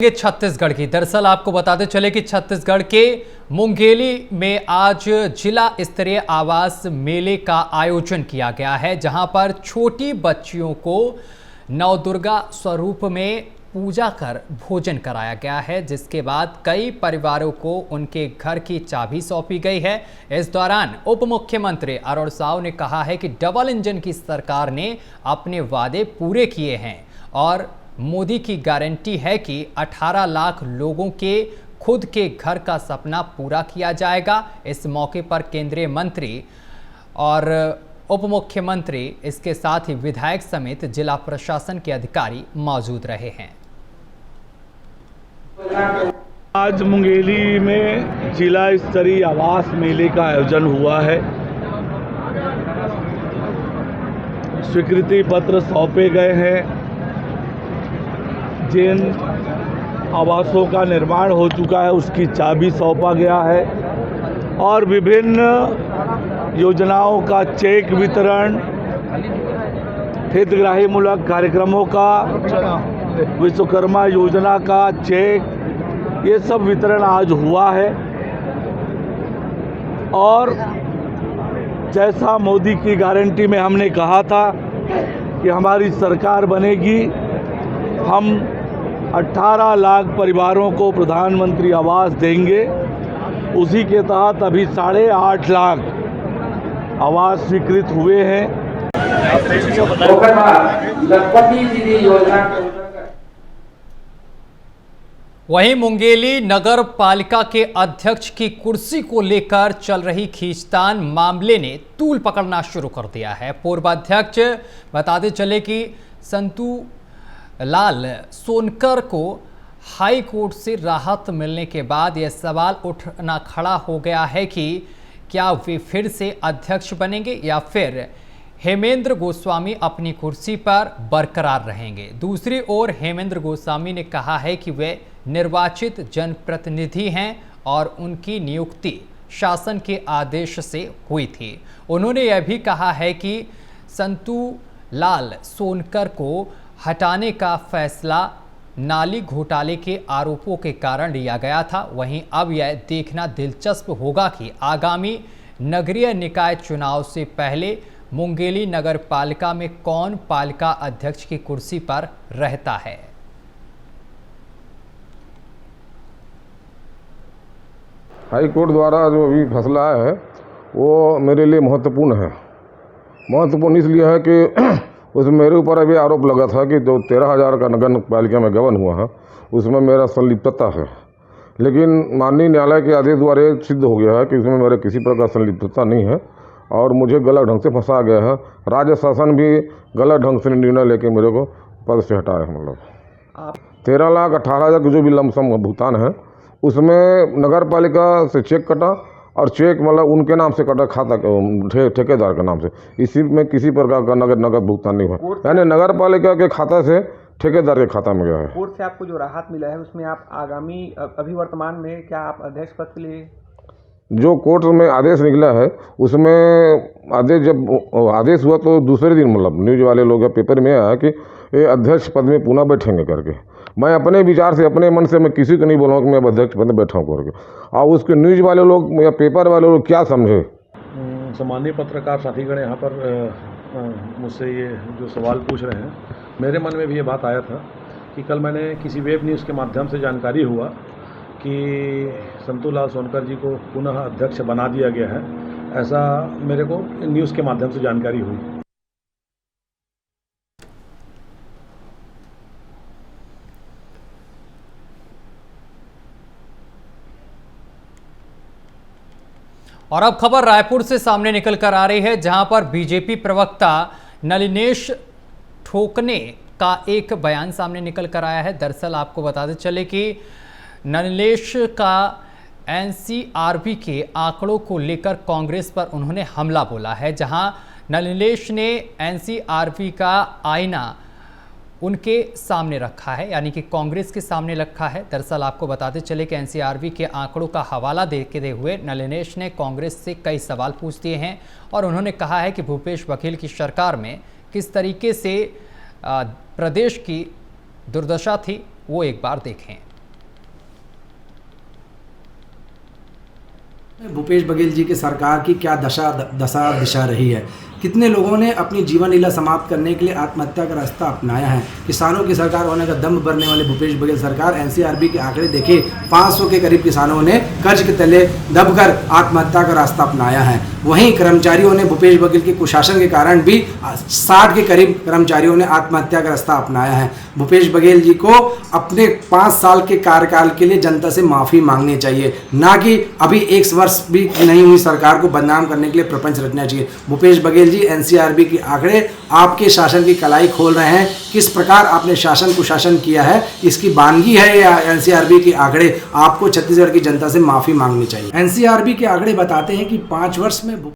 छत्तीसगढ़ की दरअसल आपको बताते चले कि छत्तीसगढ़ के मुंगेली में आज जिला स्तरीय आवास मेले का आयोजन किया गया है, जहां पर छोटी बच्चियों को नवदुर्गा स्वरूप में पूजा कर भोजन कराया गया है, जिसके बाद कई परिवारों को उनके घर की चाबी सौंपी गई है। इस दौरान उप मुख्यमंत्री अरुण साव ने कहा है कि डबल इंजन की सरकार ने अपने वादे पूरे किए हैं और मोदी की गारंटी है कि 18 लाख लोगों के खुद के घर का सपना पूरा किया जाएगा। इस मौके पर केंद्रीय मंत्री और उप मुख्यमंत्री, इसके साथ ही विधायक समेत जिला प्रशासन के अधिकारी मौजूद रहे हैं। आज मुंगेली में जिला स्तरीय आवास मेले का आयोजन हुआ है। स्वीकृति पत्र सौंपे गए हैं। जिन आवासों का निर्माण हो चुका है उसकी चाबी सौंपा गया है और विभिन्न योजनाओं का चेक वितरण, हितग्राहीमूलक कार्यक्रमों का, विश्वकर्मा योजना का चेक, ये सब वितरण आज हुआ है। और जैसा मोदी की गारंटी में हमने कहा था कि हमारी सरकार बनेगी, हम 18 लाख परिवारों को प्रधानमंत्री आवास देंगे। उसी के तहत अभी 8.5 लाख आवास स्वीकृत हुए हैं। वहीं मुंगेली नगर पालिका के अध्यक्ष की कुर्सी को लेकर चल रही खींचतान मामले ने तूल पकड़ना शुरू कर दिया है। पूर्व अध्यक्ष बताते चले कि संतू लाल सोनकर को हाई कोर्ट से राहत मिलने के बाद यह सवाल उठना खड़ा हो गया है कि क्या वे फिर से अध्यक्ष बनेंगे या फिर हेमेंद्र गोस्वामी अपनी कुर्सी पर बरकरार रहेंगे। दूसरी ओर हेमेंद्र गोस्वामी ने कहा है कि वे निर्वाचित जनप्रतिनिधि हैं और उनकी नियुक्ति शासन के आदेश से हुई थी। उन्होंने यह भी कहा है कि संतू लाल सोनकर को हटाने का फैसला नाली घोटाले के आरोपों के कारण लिया गया था। वहीं अब यह देखना दिलचस्प होगा कि आगामी नगरीय निकाय चुनाव से पहले मुंगेली नगर पालिका में कौन पालिका अध्यक्ष की कुर्सी पर रहता है। हाई कोर्ट द्वारा जो अभी फैसला है वो मेरे लिए महत्वपूर्ण है। महत्वपूर्ण इसलिए है कि उसमें मेरे ऊपर अभी आरोप लगा था कि जो 13,000 का नगर पालिका में गबन हुआ है उसमें मेरा संलिप्तता है, लेकिन माननीय न्यायालय के आदेश द्वारा सिद्ध हो गया है कि उसमें मेरे किसी प्रकार संलिप्तता नहीं है और मुझे गलत ढंग से फंसा गया है। राज्य शासन भी गलत ढंग से निर्णय लेके मेरे को पद से हटाया है। मतलब 13,18,000 की जो भी लमसम भुगतान है उसमें नगर पालिका से चेक कटा और चेक मतलब उनके नाम से कटा, खाता ठेकेदार के नाम से। इसी में किसी प्रकार का नगद भुगतान नहीं हुआ, यानी नगर पालिका के खाता से ठेकेदार के खाता में गया है। कोर्ट से आपको जो राहत मिला है उसमें आप आगामी अभी वर्तमान में क्या आप अध्यक्ष पद के लिए, जो कोर्ट में आदेश निकला है उसमें आदेश जब आदेश हुआ तो दूसरे दिन मतलब न्यूज वाले लोग या पेपर में आया कि ये अध्यक्ष पद में पुनः बैठेंगे करके। मैं अपने विचार से, अपने मन से मैं किसी को नहीं बोलूँगा कि मैं अध्यक्ष पद में बैठा हूँ करके। और उसके न्यूज वाले लोग या पेपर वाले लोग क्या समझे। सम्मानीय पत्रकार साथीगण यहाँ पर मुझसे ये जो सवाल पूछ रहे हैं, मेरे मन में भी ये बात आया था कि कल मैंने किसी वेब न्यूज़ के माध्यम से जानकारी हुआ कि संतू लाल सोनकर जी को पुनः अध्यक्ष बना दिया गया है। ऐसा मेरे को न्यूज़ के माध्यम से जानकारी हुई। और अब खबर रायपुर से सामने निकल कर आ रही है, जहां पर बीजेपी प्रवक्ता नलिनेश ठोकने का एक बयान सामने निकल कर आया है। दरअसल आपको बताते चले कि नलिनेश का एनसीआरबी के आंकड़ों को लेकर कांग्रेस पर उन्होंने हमला बोला है, जहां नलिनेश ने एनसीआरबी का आईना उनके सामने रखा है, यानी कि कांग्रेस के सामने रखा है। दरअसल आपको बताते चले कि एनसीआरबी के आंकड़ों का हवाला देते हुए नलिनेश ने कांग्रेस से कई सवाल पूछ दिए हैं और उन्होंने कहा है कि भूपेश बघेल की सरकार में किस तरीके से प्रदेश की दुर्दशा थी वो एक बार देखें। भूपेश बघेल जी की सरकार की क्या दशा दिशा रही है। कितने लोगों ने अपनी जीवन लीला समाप्त करने के लिए आत्महत्या का रास्ता अपनाया है। किसानों की सरकार होने का दम भरने वाले भूपेश बघेल सरकार, एनसीआरबी के आंकड़े देखे 500 के करीब किसानों ने कर्ज के तले दबकर आत्महत्या का रास्ता अपनाया है। वहीं कर्मचारियों ने भूपेश बघेल के कुशासन के कारण भी 60 के करीब कर्मचारियों ने आत्महत्या का रास्ता अपनाया है। भूपेश बघेल जी को अपने 5 साल के कार्यकाल के लिए जनता से माफ़ी मांगनी चाहिए, ना कि अभी 1 वर्ष भी नहीं हुई सरकार को बदनाम करने के लिए प्रपंच रचना चाहिए। भूपेश बघेल जी, एनसीआरबी के आंकड़े आपके शासन की कलाई खोल रहे हैं। किस प्रकार आपने शासन कुशासन किया है, इसकी बानगी है या एनसीआरबी के आंकड़े? आपको छत्तीसगढ़ की जनता से माफ़ी मांगनी चाहिए। एनसीआरबी के आंकड़े बताते हैं कि 5 वर्ष में